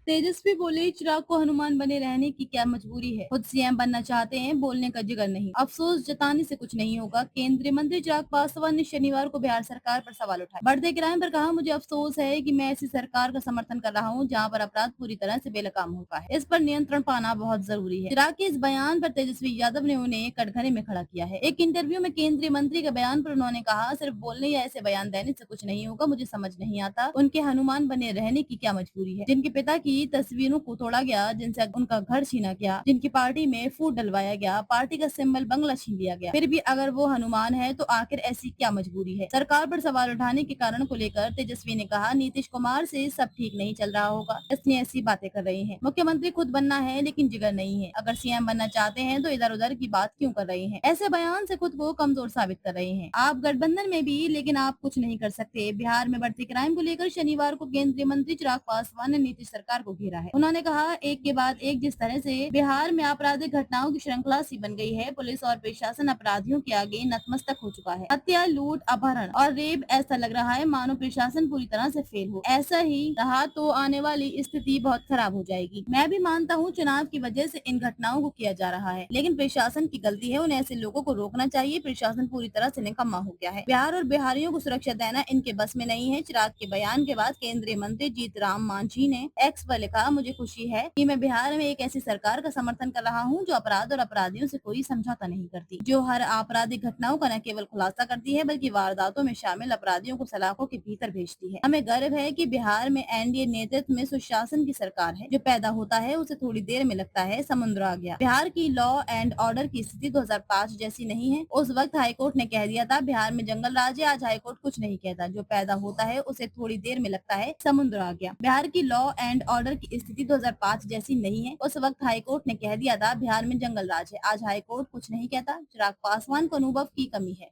तेजस्वी बोले, चिराग को हनुमान बने रहने की क्या मजबूरी है। खुद सीएम बनना चाहते हैं, बोलने का जिगर नहीं। अफसोस जताने से कुछ नहीं होगा। केंद्रीय मंत्री चिराग पासवान ने शनिवार को बिहार सरकार पर सवाल उठाए। बढ़ते किराए पर कहा, मुझे अफसोस है कि मैं ऐसी सरकार का समर्थन कर रहा हूं जहां पर अपराध पूरी तरह से बेलगाम होगा है। इस पर नियंत्रण पाना बहुत जरूरी है। चिराग के इस बयान पर तेजस्वी यादव ने उन्हें कटघरे में खड़ा किया है। एक इंटरव्यू में केंद्रीय मंत्री के बयान पर उन्होंने कहा, सिर्फ बोलने या ऐसे बयान देने से कुछ नहीं होगा। मुझे समझ नहीं आता उनके हनुमान बने रहने की क्या मजबूरी है। जिनके पिता की तस्वीरों को तोड़ा गया, जिनसे उनका घर छीना गया, जिनकी पार्टी में फूट डलवाया गया, पार्टी का सिंबल बंगला छीन लिया गया, फिर भी अगर वो हनुमान है तो आखिर ऐसी क्या मजबूरी है। सरकार पर सवाल उठाने के कारण को लेकर तेजस्वी ने कहा, नीतीश कुमार से सब ठीक नहीं चल रहा होगा, इसलिए ऐसी बातें कर रहे हैं। मुख्यमंत्री खुद बनना है लेकिन जिगर नहीं है। अगर सीएम बनना चाहते हैं तो इधर उधर की बात क्यों कर रहे हैं। ऐसे बयान से खुद को कमजोर साबित कर रहे हैं। आप गठबंधन में भी, लेकिन आप कुछ नहीं कर सकते। बिहार में बढ़ते क्राइम को लेकर शनिवार को केंद्रीय मंत्री चिराग पासवान ने नीतीश सरकार को घेरा है। उन्होंने कहा, एक के बाद एक जिस तरह से बिहार में आपराधिक घटनाओं की श्रृंखला सी बन गई है, पुलिस और प्रशासन अपराधियों के आगे नतमस्तक हो चुका है। हत्या, लूट, अपहरण और रेप, ऐसा लग रहा है मानो प्रशासन पूरी तरह से फेल हो। ऐसा ही रहा तो आने वाली स्थिति बहुत खराब हो जाएगी। मैं भी मानता हूँ चुनाव की वजह से इन घटनाओं को किया जा रहा है, लेकिन प्रशासन की गलती है। उन्हें ऐसे लोगों को रोकना चाहिए। प्रशासन पूरी तरह से निकम्मा हो गया है। बिहार और बिहारियों को सुरक्षा देना इनके बस में नहीं है। चिराग के बयान के बाद केंद्रीय मंत्री जीतराम मांझी ने एक्स पर लिखा, मुझे खुशी है कि मैं बिहार में एक ऐसी सरकार का समर्थन कर रहा हूं जो अपराध और अपराधियों से कोई समझौता नहीं करती, जो हर आपराधिक घटनाओं का न केवल खुलासा करती है बल्कि वारदातों में शामिल अपराधियों को सलाखों के भीतर भेजती है। हमें गर्व है कि बिहार में एनडीए नेतृत्व में सुशासन की सरकार है। जो पैदा होता है उसे थोड़ी देर में लगता है समुद्र आ गया। बिहार की लॉ एंड ऑर्डर की स्थिति 2005 जैसी नहीं है। उस वक्त हाईकोर्ट ने कह दिया था बिहार में जंगल राज है। आज हाईकोर्ट कुछ नहीं कहता। जो पैदा होता है उसे थोड़ी देर में लगता है समुद्र आ गया। बिहार की लॉ एंड ऑर्डर की स्थिति 2005 जैसी नहीं है। उस वक्त हाईकोर्ट ने कह दिया था बिहार में जंगल राज है। आज हाईकोर्ट कुछ नहीं कहता। चिराग पासवान को अनुभव की कमी है।